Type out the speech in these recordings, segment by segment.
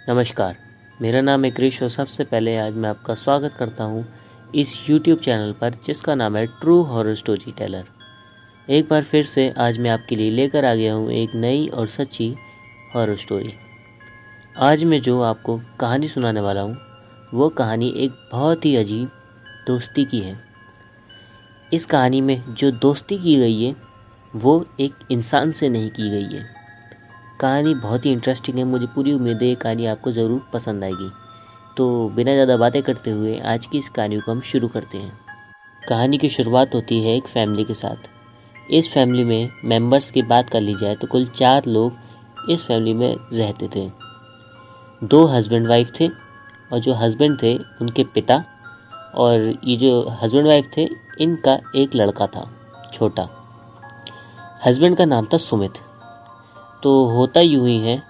नमस्कार, मेरा नाम है क्रिश और सबसे पहले आज मैं आपका स्वागत करता हूँ इस YouTube चैनल पर जिसका नाम है ट्रू हॉरर स्टोरी टेलर। एक बार फिर से आज मैं आपके लिए लेकर आ गया हूँ एक नई और सच्ची हॉरर स्टोरी। आज मैं जो आपको कहानी सुनाने वाला हूँ वो कहानी एक बहुत ही अजीब दोस्ती की है। इस कहानी में जो दोस्ती की गई है वो एक इंसान से नहीं की गई है। कहानी बहुत ही इंटरेस्टिंग है, मुझे पूरी उम्मीद है ये कहानी आपको ज़रूर पसंद आएगी। तो बिना ज़्यादा बातें करते हुए आज की इस कहानी को हम शुरू करते हैं। कहानी की शुरुआत होती है एक फैमिली के साथ। इस फैमिली में मेंबर्स की बात कर ली जाए तो कुल 4 लोग इस फैमिली में रहते थे। 2 हस्बैंड वाइफ थे और जो हस्बैंड थे उनके पिता, और ये जो हस्बैंड वाइफ थे इनका एक लड़का था छोटा। हस्बैंड का नाम था सुमित। तो होता यूँ ही है,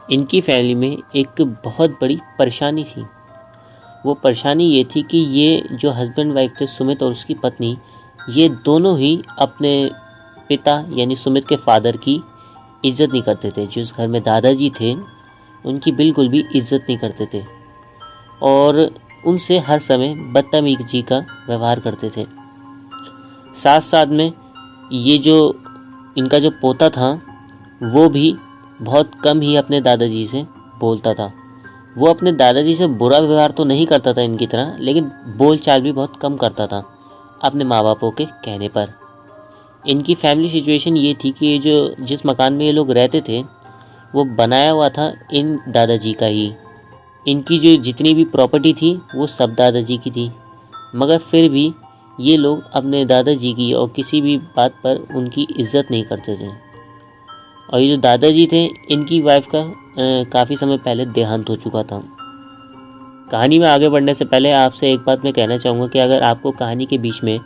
इनकी फैमिली में एक बहुत बड़ी परेशानी थी। वो परेशानी ये थी कि ये जो हस्बैंड वाइफ थे सुमित और उसकी पत्नी, ये दोनों ही अपने पिता यानी सुमित के फादर की इज़्ज़त नहीं करते थे। जो उस घर में दादाजी थे उनकी बिल्कुल भी इज़्ज़त नहीं करते थे और उनसे हर समय बदतमीजी का व्यवहार करते थे। साथ साथ में ये जो इनका जो पोता था वो भी बहुत कम ही अपने दादाजी से बोलता था। वो अपने दादाजी से बुरा व्यवहार तो नहीं करता था इनकी तरह, लेकिन बोलचाल भी बहुत कम करता था अपने माँ बापों के कहने पर। इनकी फैमिली सिचुएशन ये थी कि ये जो जिस मकान में ये लोग रहते थे वो बनाया हुआ था इन दादाजी का ही। इनकी जो जितनी भी प्रॉपर्टी थी वो सब दादाजी की थी, मगर फिर भी ये लोग अपने दादाजी की और किसी भी बात पर उनकी इज़्ज़त नहीं करते थे। और ये जो दादाजी थे इनकी वाइफ का काफ़ी समय पहले देहांत हो चुका था। कहानी में आगे बढ़ने से पहले आपसे एक बात मैं कहना चाहूँगा कि अगर आपको कहानी के बीच में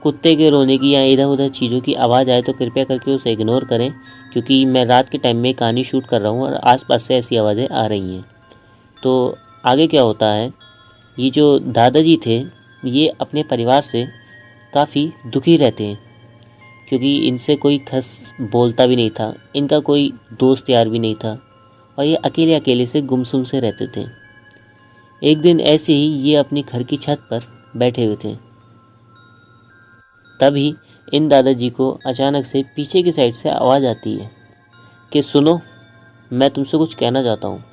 कुत्ते के रोने की या इधर उधर चीज़ों की आवाज़ आए तो कृपया करके उसे इग्नोर करें, क्योंकि मैं रात के टाइम में कहानी शूट कर रहा हूँ और आसपास से ऐसी आवाज़ें आ रही हैं। तो आगे क्या होता है, ये जो दादाजी थे ये अपने परिवार से काफ़ी दुखी रहते हैं, क्योंकि इनसे कोई खस बोलता भी नहीं था, इनका कोई दोस्त यार भी नहीं था और ये अकेले अकेले से गुमसुम से रहते थे। एक दिन ऐसे ही ये अपनी घर की छत पर बैठे हुए थे, तभी इन दादाजी को अचानक से पीछे की साइड से आवाज़ आती है कि सुनो, मैं तुमसे कुछ कहना चाहता हूँ।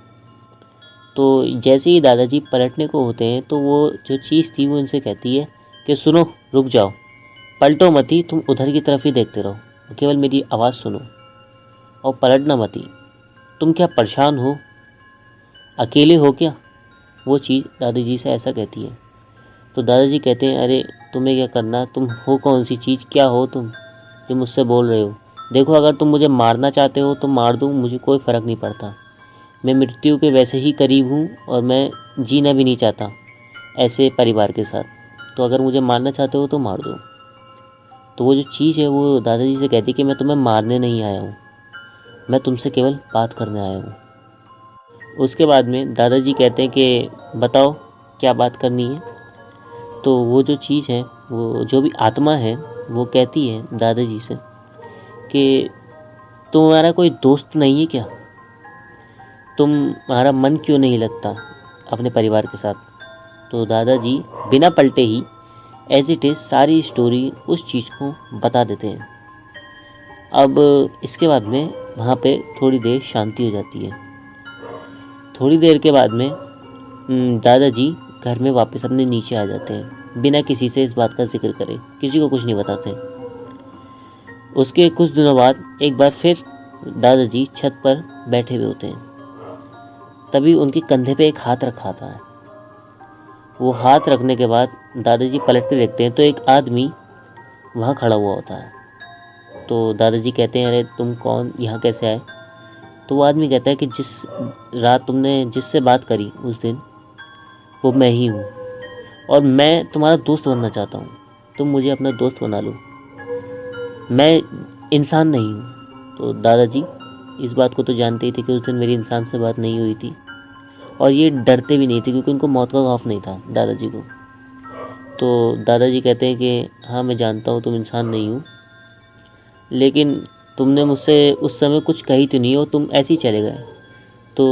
तो जैसे ही दादाजी पलटने को होते हैं तो वो जो चीज़ थी वो इनसे कहती है कि सुनो, रुक जाओ, पलटो मत ही, तुम उधर की तरफ ही देखते रहो, केवल मेरी आवाज़ सुनो और पलटना मत ही। तुम क्या परेशान हो, अकेले हो क्या? वो चीज़ दादाजी से ऐसा कहती है। तो दादाजी कहते हैं, अरे तुम्हें क्या करना, तुम हो कौन सी चीज़, क्या हो तुम जो मुझसे बोल रहे हो? देखो, अगर तुम मुझे मारना चाहते हो तो मार दो, मुझे कोई फ़र्क नहीं पड़ता। मैं मृत्यु के वैसे ही करीब हूँ और मैं जीना भी नहीं चाहता ऐसे परिवार के साथ। तो अगर मुझे मारना चाहते हो तो मार दो। तो वो जो चीज़ है वो दादाजी से कहती कि मैं तुम्हें मारने नहीं आया हूँ, मैं तुमसे केवल बात करने आया हूँ। उसके बाद में दादाजी कहते हैं कि बताओ क्या बात करनी है। तो वो जो चीज़ है, वो जो भी आत्मा है वो कहती है दादाजी से कि तुम्हारा कोई दोस्त नहीं है क्या? तुम्हारा मन क्यों नहीं लगता अपने परिवार के साथ? तो दादाजी बिना पलटे ही एज इट इज़ सारी स्टोरी उस चीज़ को बता देते हैं। अब इसके बाद में वहाँ पे थोड़ी देर शांति हो जाती है। थोड़ी देर के बाद में दादाजी घर में वापस अपने नीचे आ जाते हैं, बिना किसी से इस बात का जिक्र करे, किसी को कुछ नहीं बताते। उसके कुछ दिनों बाद एक बार फिर दादाजी छत पर बैठे हुए होते हैं, तभी उनके कंधे पे एक हाथ रखा था। वो हाथ रखने के बाद दादाजी पलट के देखते हैं तो एक आदमी वहाँ खड़ा हुआ होता है। तो दादाजी कहते हैं, अरे तुम कौन, यहाँ कैसे आए? तो वो आदमी कहता है कि जिस रात तुमने जिससे बात करी उस दिन वो मैं ही हूँ और मैं तुम्हारा दोस्त बनना चाहता हूँ, तुम मुझे अपना दोस्त बना लो, मैं इंसान नहीं हूँ। तो दादाजी इस बात को तो जानते ही थे कि उस दिन मेरी इंसान से बात नहीं हुई थी और ये डरते भी नहीं थे, क्योंकि उनको मौत का खौफ नहीं था दादाजी को। तो दादाजी कहते हैं कि हाँ, मैं जानता हूँ तुम इंसान नहीं हो, लेकिन तुमने मुझसे उस समय कुछ कही तो नहीं और तुम ऐसे ही चले गए। तो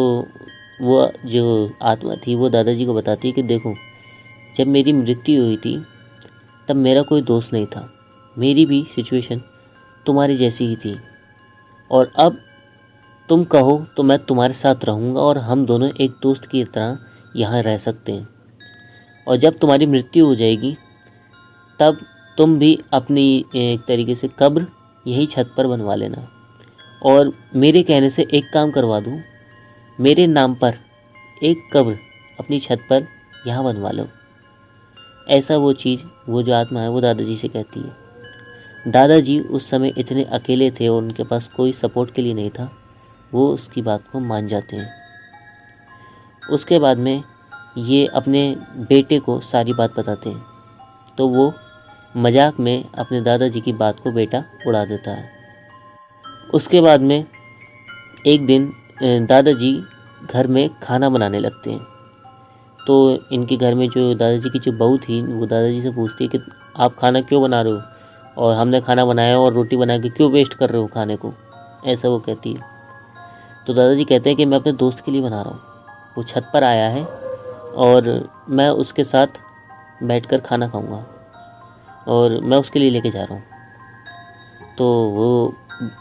वो जो आत्मा थी वो दादाजी को बताती है कि देखो, जब मेरी मृत्यु हुई थी तब मेरा कोई दोस्त नहीं था, मेरी भी सिचुएशन तुम्हारी जैसी ही थी, और अब तुम कहो तो मैं तुम्हारे साथ रहूँगा और हम दोनों एक दोस्त की तरह यहाँ रह सकते हैं। और जब तुम्हारी मृत्यु हो जाएगी तब तुम भी अपनी एक तरीके से कब्र यही छत पर बनवा लेना, और मेरे कहने से एक काम करवा दूँ, मेरे नाम पर एक कब्र अपनी छत पर यहाँ बनवा लो। ऐसा वो जो आत्मा है वो दादाजी से कहती है। दादाजी उस समय इतने अकेले थे और उनके पास कोई सपोर्ट के लिए नहीं था, वो उसकी बात को मान जाते हैं। उसके बाद में ये अपने बेटे को सारी बात बताते हैं, तो वो मजाक में अपने दादाजी की बात को बेटा उड़ा देता है। उसके बाद में एक दिन दादाजी घर में खाना बनाने लगते हैं। तो इनके घर में जो दादाजी की जो बहू थी वो दादाजी से पूछती है कि आप खाना क्यों बना रहे हो, और हमने खाना बनाया और रोटी बना के क्यों वेस्ट कर रहे हो खाने को, ऐसा वो कहती है। तो दादाजी कहते हैं कि मैं अपने दोस्त के लिए बना रहा हूँ, वो छत पर आया है और मैं उसके साथ बैठकर खाना खाऊंगा और मैं उसके लिए लेके जा रहा हूँ। तो वो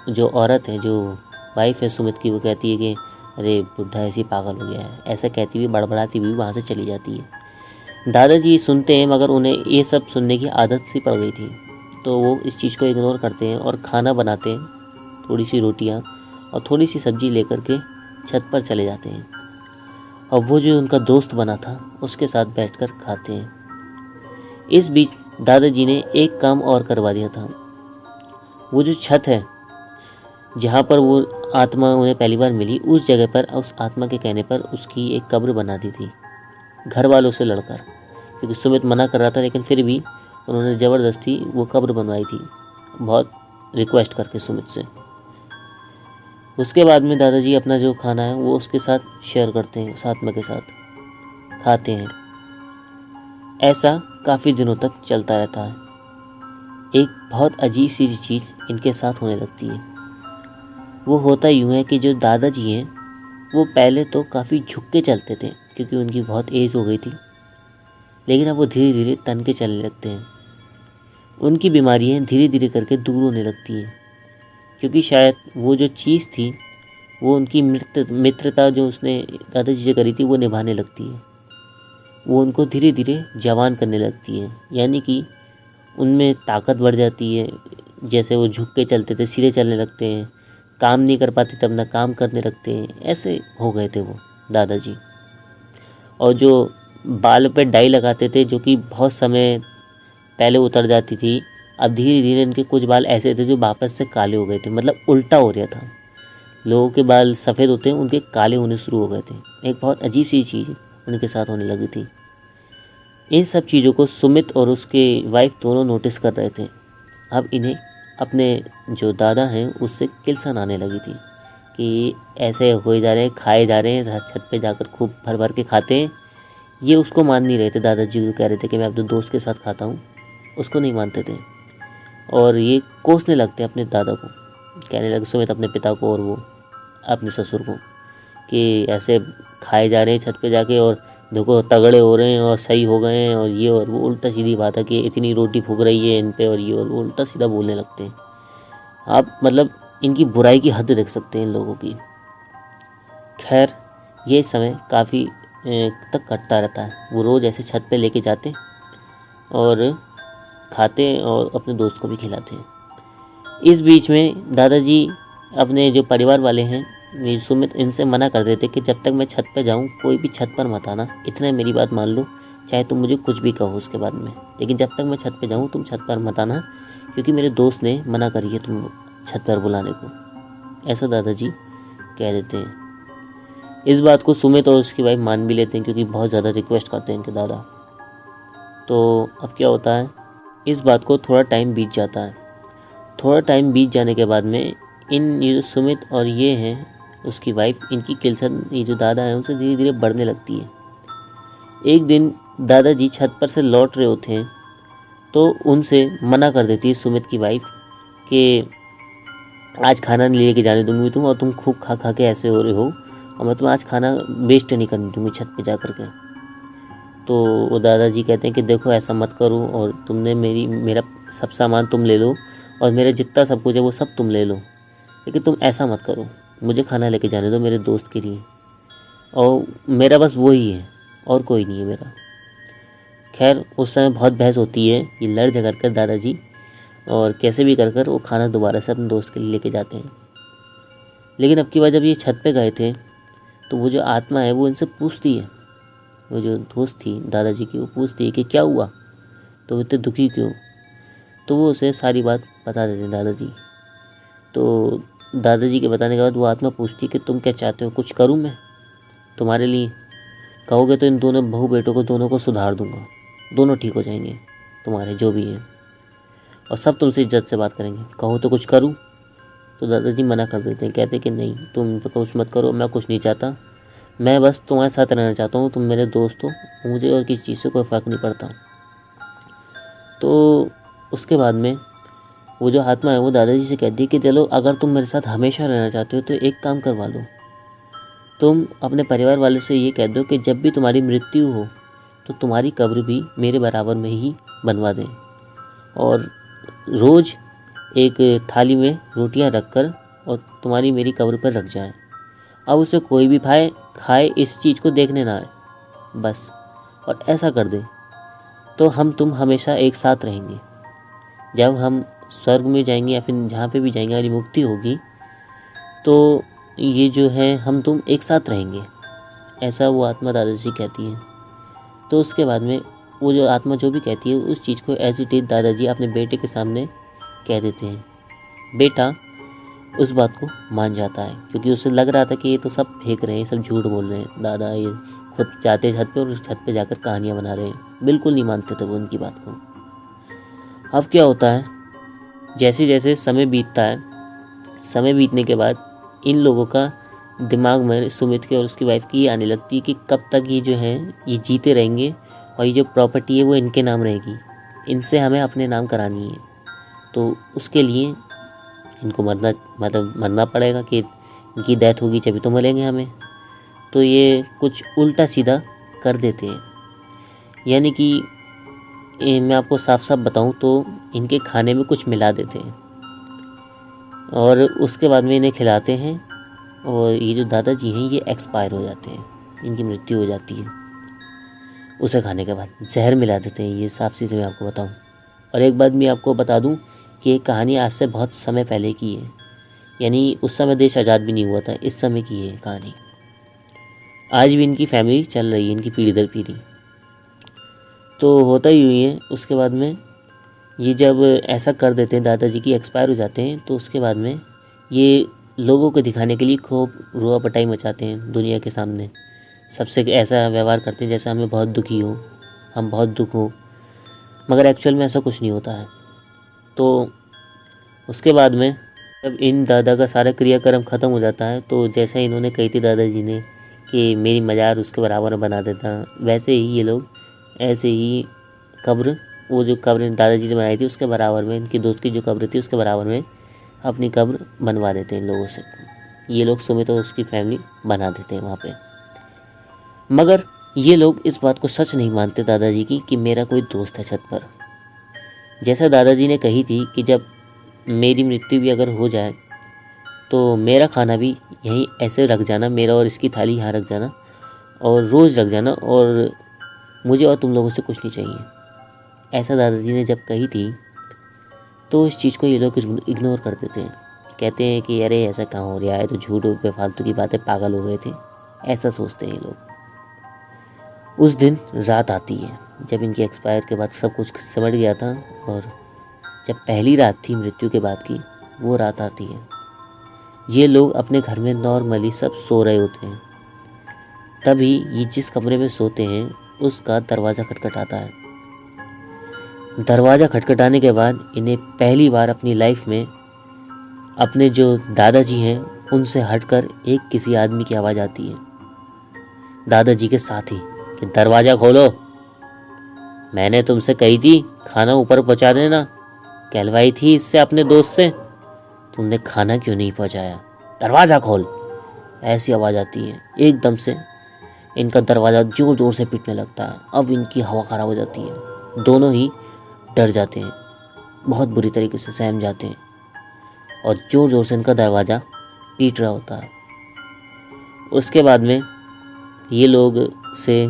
जो औरत है, जो वाइफ है सुमित की, वो कहती है कि अरे बुढ़ा ऐसी पागल हो गया है, ऐसा कहती हुई बड़बड़ाती हुई वहाँ से चली जाती है। दादाजी सुनते हैं मगर उन्हें ये सब सुनने की आदत सी पड़ गई थी, तो वो इस चीज़ को इग्नोर करते हैं और खाना बनाते हैं, थोड़ी सी रोटियाँ और थोड़ी सी सब्ज़ी लेकर के छत पर चले जाते हैं। और वो जो उनका दोस्त बना था उसके साथ बैठकर खाते हैं। इस बीच दादाजी ने एक काम और करवा दिया था। वो जो छत है जहाँ पर वो आत्मा उन्हें पहली बार मिली, उस जगह पर उस आत्मा के कहने पर उसकी एक कब्र बना दी थी, घर वालों से लड़कर, क्योंकि सुमित मना कर रहा था, लेकिन फिर भी उन्होंने ज़बरदस्ती वो कब्र बनवाई थी, बहुत रिक्वेस्ट करके सुमित से। उसके बाद में दादाजी अपना जो खाना है वो उसके साथ शेयर करते हैं, उस आत्मा के साथ खाते हैं। ऐसा काफ़ी दिनों तक चलता रहता है। एक बहुत अजीब सी चीज़ इनके साथ होने लगती है। वो होता यूँ है कि जो दादाजी हैं वो पहले तो काफ़ी झुक के चलते थे क्योंकि उनकी बहुत एज हो गई थी, लेकिन अब वो धीरे धीरे तन के चलने लगते हैं। उनकी बीमारियाँ धीरे धीरे करके दूर होने लगती हैं, क्योंकि शायद वो जो चीज़ थी वो उनकी मित्रता जो उसने दादाजी से करी थी वो निभाने लगती है। वो उनको धीरे धीरे जवान करने लगती है, यानी कि उनमें ताकत बढ़ जाती है। जैसे वो झुक के चलते थे सीधे चलने लगते हैं, काम नहीं कर पाते तब ना काम करने लगते हैं, ऐसे हो गए थे वो दादाजी। और जो बाल पे डाई लगाते थे जो कि बहुत समय पहले उतर जाती थी, अब धीरे धीरे इनके कुछ बाल ऐसे थे जो वापस से काले हो गए थे, मतलब उल्टा हो रहा था। लोगों के बाल सफ़ेद होते हैं, उनके काले होने शुरू हो गए थे। एक बहुत अजीब सी चीज़ उनके साथ होने लगी थी। इन सब चीज़ों को सुमित और उसके वाइफ दोनों नोटिस कर रहे थे। अब इन्हें अपने जो दादा हैं उससे किलसन आने लगी थी कि ऐसे हो जा रहे हैं, खाए जा रहे हैं, छत पे जाकर खूब भर भर के खाते हैं। ये उसको मान नहीं रहे थे, दादाजी को कह रहे थे कि मैं अपने दोस्त के साथ खाता हूँ, उसको नहीं मानते थे। और ये कोसने लगते अपने दादा को, कहने लगे सुमित अपने पिता को और वो अपने ससुर को कि ऐसे खाए जा रहे हैं छत पे जाके, और देखो तगड़े हो रहे हैं और सही हो गए हैं, और ये और वो उल्टा सीधी बात है कि इतनी रोटी फूक रही है इन पे, और ये और वो उल्टा सीधा बोलने लगते हैं। आप मतलब इनकी बुराई की हद देख सकते हैं इन लोगों की। खैर ये समय काफ़ी तक कटता रहता है। वो रोज़ ऐसे छत पे लेके जाते और खाते और अपने दोस्त को भी खिलाते हैं। इस बीच में दादाजी अपने जो परिवार वाले हैं मेरी सुमित, इनसे मना कर देते कि जब तक मैं छत पे जाऊं कोई भी छत पर मत आना, इतना मेरी बात मान लो, चाहे तुम मुझे कुछ भी कहो उसके बाद में, लेकिन जब तक मैं छत पे जाऊं तुम छत पर मत आना, क्योंकि मेरे दोस्त ने मना करी है तुम छत पर बुलाने को, ऐसा दादाजी कह देते हैं। इस बात को सुमित और उसकी वाइफ मान भी लेते हैं क्योंकि बहुत ज़्यादा रिक्वेस्ट करते हैं इनके दादा। तो अब क्या होता है, इस बात को थोड़ा टाइम बीत जाता है। थोड़ा टाइम बीत जाने के बाद में ये जो सुमित और ये हैं उसकी वाइफ, इनकी किलसन ये जो दादा हैं उनसे धीरे धीरे बढ़ने लगती है। एक दिन दादाजी छत पर से लौट रहे होते हैं तो उनसे मना कर देती है सुमित की वाइफ कि आज खाना नहीं लेके जाने दूंगी तुम, और तुम खूब खा खा के ऐसे हो रहे हो और मैं तुम्हें आज खाना वेस्ट नहीं करने दूँगी छत पे जा कर के। तो वो दादाजी कहते हैं कि देखो ऐसा मत करो, और तुमने मेरा सब सामान तुम ले लो और मेरा जितना सब कुछ है वो सब तुम ले लो, लेकिन तुम ऐसा मत करो, मुझे खाना लेके जाने दो मेरे दोस्त के लिए, और मेरा बस वो ही है और कोई नहीं है मेरा। खैर उस समय बहुत बहस होती है, ये लड़ झगड़ कर दादाजी और कैसे भी कर कर वो खाना दोबारा से अपने दोस्त के लिए लेके जाते हैं। लेकिन अब की बार जब ये छत पे गए थे तो वो जो आत्मा है वो इनसे पूछती है, वो जो दोस्त थी दादाजी की, वो पूछती है कि क्या हुआ, तो इतने दुखी क्यों। तो वो उसे सारी बात बता देते हैं दादाजी। तो दादाजी के बताने के बाद वो आत्मा पूछती है कि तुम क्या चाहते हो, कुछ करूं मैं तुम्हारे लिए? कहोगे तो इन दोनों बहू बेटों को दोनों को सुधार दूंगा, दोनों ठीक हो जाएंगे तुम्हारे जो भी हैं, और सब तुमसे इज्जत से बात करेंगे। कहो तो कुछ करूं? तो दादाजी मना कर देते हैं, कहते कि नहीं तुम कुछ मत करो, मैं कुछ नहीं चाहता, मैं बस तुम्हारे साथ रहना चाहता हूँ, तुम मेरे दोस्त हो, मुझे और किसी चीज़ से कोई फ़र्क नहीं पड़ता। तो उसके बाद में वो जो आत्मा है वो दादाजी से कहती है कि चलो अगर तुम मेरे साथ हमेशा रहना चाहते हो तो एक काम करवा लो, तुम अपने परिवार वाले से ये कह दो कि जब भी तुम्हारी मृत्यु हो तो तुम्हारी कब्र भी मेरे बराबर में ही बनवा दें, और रोज़ एक थाली में रोटियां रखकर और तुम्हारी मेरी कब्र पर रख जाए। अब उसे कोई भी खाए इस चीज़ को देखने ना आए बस, और ऐसा कर दे तो हम तुम हमेशा एक साथ रहेंगे। जब हम स्वर्ग में जाएंगे या फिर जहाँ पे भी जाएंगे, हमारी मुक्ति होगी, तो ये जो है हम तुम एक साथ रहेंगे, ऐसा वो आत्मा दादाजी कहती है। तो उसके बाद में वो जो आत्मा जो भी कहती है उस चीज़ को एज इट इज़ दादाजी अपने बेटे के सामने कह देते हैं। बेटा उस बात को मान जाता है, क्योंकि उसे लग रहा था कि ये तो सब फेंक रहे हैं, सब झूठ बोल रहे हैं, दादा ये खुद जाते छत पे और छत पे जाकर कहानियाँ बना रहे हैं। बिल्कुल नहीं मानते थे वो उनकी बात को। अब क्या होता है, जैसे जैसे समय बीतता है, समय बीतने के बाद इन लोगों का दिमाग में सुमित के और उसकी वाइफ की ये आने लगती है कि कब तक ये जो है ये जीते रहेंगे और ये जो प्रॉपर्टी है वो इनके नाम रहेगी, इनसे हमें अपने नाम करानी है। तो उसके लिए इनको मरना पड़ेगा कि इनकी डेथ होगी जब तो मिलेंगे हमें। तो ये कुछ उल्टा सीधा कर देते हैं, यानी कि मैं आपको साफ साफ बताऊं तो इनके खाने में कुछ मिला देते हैं और उसके बाद में इन्हें खिलाते हैं, और ये जो दादाजी हैं ये एक्सपायर हो जाते हैं, इनकी मृत्यु हो जाती है। उसे खाने के बाद जहर मिला देते हैं, ये साफ चीज़ मैं आपको बताऊं। और एक बात मैं आपको बता दूं कि ये कहानी आज से बहुत समय पहले की है, यानी उस समय देश आज़ाद भी नहीं हुआ था, इस समय की है कहानी। आज भी इनकी फैमिली चल रही है, इनकी पीढ़ी दर पीढ़ी। तो होता ही हुई है। उसके बाद में ये जब ऐसा कर देते हैं, दादाजी की एक्सपायर हो जाते हैं, तो उसके बाद में ये लोगों को दिखाने के लिए खूब रोआ पटाई मचाते हैं दुनिया के सामने। सबसे ऐसा व्यवहार करते हैं जैसे हमें बहुत दुखी हो, हम बहुत दुख हो, मगर एक्चुअल में ऐसा कुछ नहीं होता है। तो उसके बाद में जब इन दादा का सारा क्रियाक्रम ख़त्म हो जाता है, तो जैसे इन्होंने कही थी दादाजी ने कि मेरी मज़ार उसके बराबर बना देता, वैसे ही ये लोग ऐसे ही कब्र, वो जो कब्र दादाजी ने बनाई थी उसके बराबर में, इनकी दोस्त की जो कब्र थी उसके बराबर में अपनी कब्र बनवा देते हैं इन लोगों से। ये लोग सुमित और उसकी फैमिली बना देते हैं वहाँ पे। मगर ये लोग इस बात को सच नहीं मानते दादाजी की कि मेरा कोई दोस्त है छत पर। जैसा दादाजी ने कही थी कि जब मेरी मृत्यु भी अगर हो जाए तो मेरा खाना भी यहीं ऐसे रख जाना, मेरा और इसकी थाली यहाँ रख जाना और रोज़ रख जाना, और मुझे और तुम लोगों से कुछ नहीं चाहिए। ऐसा दादाजी ने जब कही थी तो इस चीज़ को ये लोग इग्नोर कर देते हैं, कहते हैं कि अरे ऐसा कहाँ हो रहा है, तो झूठ बेफालतू की बातें, पागल हो गए थे, ऐसा सोचते हैं ये लोग। उस दिन रात आती है जब इनकी एक्सपायर के बाद सब कुछ समझ गया था, और जब पहली रात थी मृत्यु के बाद की, वो रात आती है। ये लोग अपने घर में नॉर्मली सब सो रहे होते हैं, तभी ये जिस कमरे में सोते हैं उसका दरवाज़ा खटखटाता है। दरवाज़ा खटखटाने के बाद इन्हें पहली बार अपनी लाइफ में अपने जो दादाजी हैं उनसे हटकर एक किसी आदमी की आवाज़ आती है, दादाजी के साथी, कि दरवाज़ा खोलो, मैंने तुमसे कही थी खाना ऊपर पहुंचा देना, कहलवाई थी इससे अपने दोस्त से, तुमने खाना क्यों नहीं पहुंचाया, दरवाज़ा खोल। ऐसी आवाज़ आती है। एकदम से इनका दरवाज़ा ज़ोर ज़ोर से पीटने लगता है। अब इनकी हवा ख़राब हो जाती है। दोनों ही डर जाते हैं, बहुत बुरी तरीके से सहम जाते हैं और ज़ोर ज़ोर से इनका दरवाज़ा पीट रहा होता है। उसके बाद में ये लोग से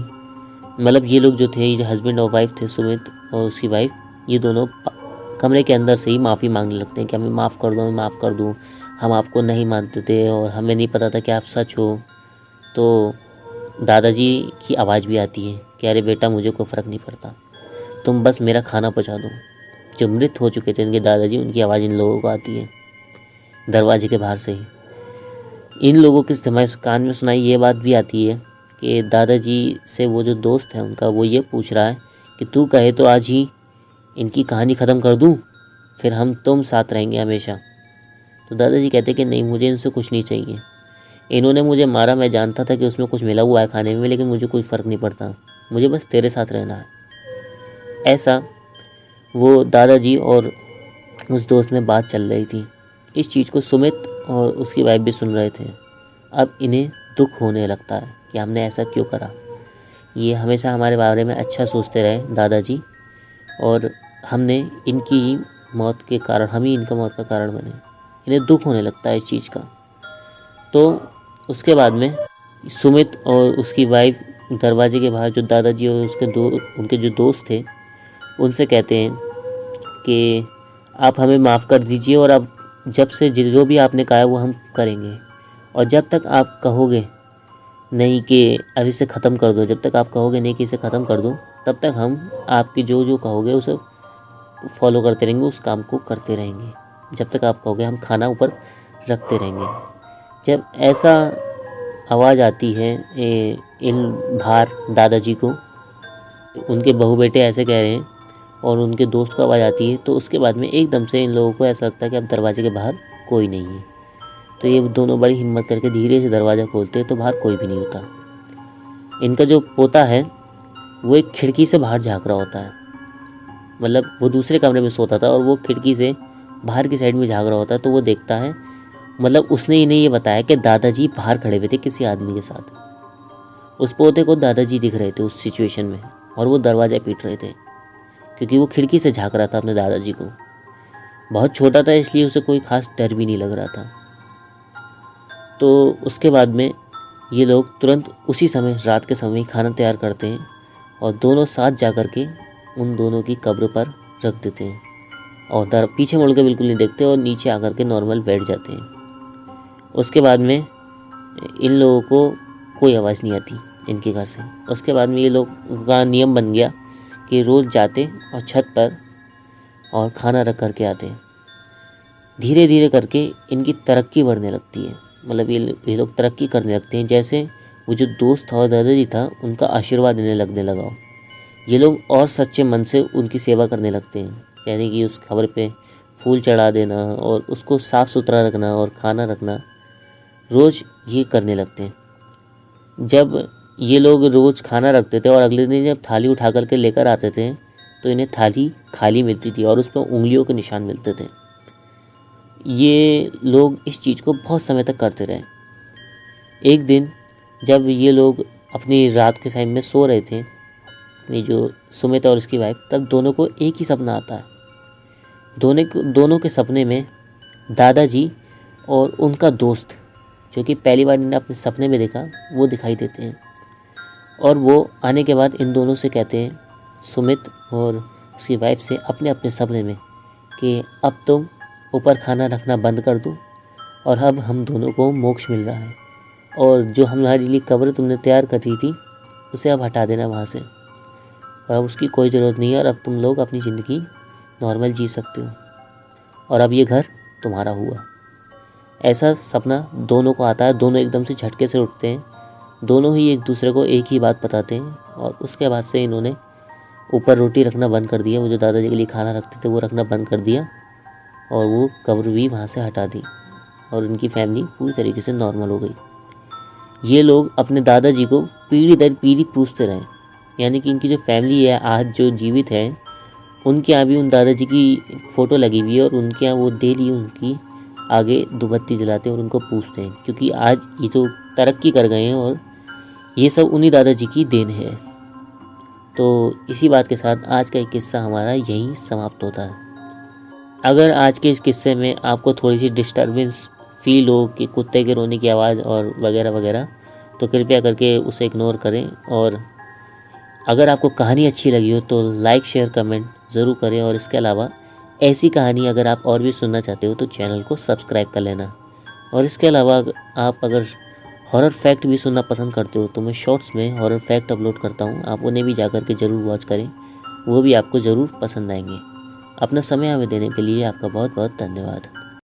मतलब ये लोग जो थे, ये जो हस्बैंड और वाइफ थे, सुमित और उसकी वाइफ, ये दोनों कमरे के अंदर से ही माफ़ी मांगने लगते हैं कि हमें माफ़ कर दो, हमें माफ़ कर दो, हम आपको नहीं मानते थे और हमें नहीं पता था कि आप सच हो। तो दादाजी की आवाज़ भी आती है कि अरे बेटा, मुझे कोई फ़र्क नहीं पड़ता, तुम बस मेरा खाना पहुँचा दो। जो मृत हो चुके थे इनके दादाजी, उनकी आवाज़ इन लोगों को आती है दरवाजे के बाहर से ही। इन लोगों के कान में सुनाई ये बात भी आती है कि दादाजी से वो जो दोस्त है उनका, वो ये पूछ रहा है कि तू कहे तो आज ही इनकी कहानी ख़त्म कर दूं, फिर हम तुम साथ रहेंगे हमेशा। तो दादाजी कहते कि नहीं, मुझे इनसे कुछ नहीं चाहिए। इन्होंने मुझे मारा, मैं जानता था कि उसमें कुछ मिला हुआ है खाने में, लेकिन मुझे कोई फ़र्क नहीं पड़ता, मुझे बस तेरे साथ रहना है। ऐसा वो दादाजी और उस दोस्त में बात चल रही थी। इस चीज़ को सुमित और उसकी वाइफ भी सुन रहे थे। अब इन्हें दुख होने लगता है कि हमने ऐसा क्यों करा। ये हमेशा हमारे बारे में अच्छा सोचते रहे दादाजी, और हमने इनकी मौत के कारण, हम ही इनका मौत का कारण बने। इन्हें दुख होने लगता है इस चीज़ का। तो उसके बाद में सुमित और उसकी वाइफ दरवाजे के बाहर जो दादाजी और उनके जो दोस्त थे उनसे कहते हैं कि आप हमें माफ़ कर दीजिए, और अब जब से जो भी आपने कहा है वो हम करेंगे, और जब तक आप कहोगे नहीं कि अब इसे ख़त्म कर दो, जब तक आप कहोगे नहीं कि इसे ख़त्म कर दो, तब तक हम आपकी जो जो कहोगे उसे फॉलो करते रहेंगे, उस काम को करते रहेंगे। जब तक आप कहोगे हम खाना ऊपर रखते रहेंगे। जब ऐसा आवाज़ आती है इन बाहर दादाजी को, उनके बहू बेटे ऐसे कह रहे हैं और उनके दोस्त को आवाज़ आती है, तो उसके बाद में एकदम से इन लोगों को ऐसा लगता है कि अब दरवाजे के बाहर कोई नहीं है। तो ये दोनों बड़ी हिम्मत करके धीरे से दरवाज़ा खोलते हैं, तो बाहर कोई भी नहीं होता। इनका जो पोता है वो एक खिड़की से बाहर झाँक रहा होता है, मतलब वो दूसरे कमरे में सोता था और वो खिड़की से बाहर की साइड में झाँक रहा होता है। तो वो देखता है, मतलब उसने इन्हें ये बताया कि दादाजी बाहर खड़े हुए थे किसी आदमी के साथ। उस पोते को दादाजी दिख रहे थे उस सिचुएशन में, और वो दरवाज़ा पीट रहे थे क्योंकि वो खिड़की से झाँक रहा था अपने दादाजी को। बहुत छोटा था इसलिए उसे कोई ख़ास डर भी नहीं लग रहा था। तो उसके बाद में ये लोग तुरंत उसी समय, रात के समय, खाना तैयार करते हैं और दोनों साथ जा कर के उन दोनों की कब्र पर रख देते हैं, और पीछे मुड़ के बिल्कुल नहीं देखते और नीचे आकर के नॉर्मल बैठ जाते हैं। उसके बाद में इन लोगों को कोई आवाज़ नहीं आती इनके घर से। उसके बाद में ये लोग का नियम बन गया कि रोज़ जाते और छत पर और खाना रख कर के आते। धीरे धीरे करके इनकी तरक्की बढ़ने लगती है, मतलब ये लोग तरक्की करने लगते हैं। जैसे वो जो दोस्त था और दादाजी था, उनका आशीर्वाद इन्हें लगने लगा। ये लोग और सच्चे मन से उनकी सेवा करने लगते हैं, यानी कि उस कब्र पे फूल चढ़ा देना और उसको साफ़ सुथरा रखना और खाना रखना, रोज़ ये करने लगते हैं। जब ये लोग रोज़ खाना रखते थे और अगले दिन जब थाली उठा करके लेकर आते थे, तो इन्हें थाली खाली मिलती थी और उस पर उंगलियों के निशान मिलते थे। ये लोग इस चीज़ को बहुत समय तक करते रहे। एक दिन जब ये लोग अपनी रात के टाइम में सो रहे थे, ये जो सुमित और उसकी वाइफ, तब दोनों को एक ही सपना आता है। दोनों के सपने में दादाजी और उनका दोस्त, जो कि पहली बार इन्हें अपने सपने में देखा, वो दिखाई देते हैं। और वो आने के बाद इन दोनों से कहते हैं, सुमित और उसकी वाइफ से, अपने अपने सपने में, कि अब तुम ऊपर खाना रखना बंद कर दो और अब हम दोनों को मोक्ष मिल रहा है, और जो हमारे लिए कब्र तुमने तैयार करी थी उसे अब हटा देना वहाँ से, और अब उसकी कोई ज़रूरत नहीं है, और अब तुम लोग अपनी ज़िंदगी नॉर्मल जी सकते हो, और अब ये घर तुम्हारा हुआ। ऐसा सपना दोनों को आता है। दोनों एकदम से झटके से उठते हैं, दोनों ही एक दूसरे को एक ही बात बताते हैं, और उसके बाद से इन्होंने ऊपर रोटी रखना बंद कर दिया। वो जो दादाजी के लिए खाना रखते थे वो रखना बंद कर दिया, और वो कब्र भी वहाँ से हटा दी, और उनकी फैमिली पूरी तरीके से नॉर्मल हो गई। ये लोग अपने दादाजी को पीढ़ी दर पीढ़ी पूछते रहे, यानी कि इनकी जो फैमिली है आज जो जीवित है, उनके यहाँ भी उन दादाजी की फ़ोटो लगी हुई है, और उनके यहाँ वो डेली उनकी आगे धूपबत्ती जलाते हैं और उनको पूजते हैं, क्योंकि आज ये तो तरक्की कर गए हैं और ये सब उन्हीं दादाजी की देन है। तो इसी बात के साथ आज का एक किस्सा हमारा यहीं समाप्त होता है। अगर आज के इस किस्से में आपको थोड़ी सी डिस्टर्बेंस फील हो कि कुत्ते के रोने की आवाज़ और वगैरह वगैरह, तो कृपया करके उसे इग्नोर करें। और अगर आपको कहानी अच्छी लगी हो तो लाइक शेयर कमेंट ज़रूर करें। और इसके अलावा ऐसी कहानी अगर आप और भी सुनना चाहते हो तो चैनल को सब्सक्राइब कर लेना। और इसके अलावा आप अगर हॉरर फैक्ट भी सुनना पसंद करते हो तो मैं शॉर्ट्स में हॉरर फैक्ट अपलोड करता हूँ, आप उन्हें भी जाकर के ज़रूर वॉच करें, वो भी आपको ज़रूर पसंद आएंगे। अपना समय हमें देने के लिए आपका बहुत बहुत धन्यवाद।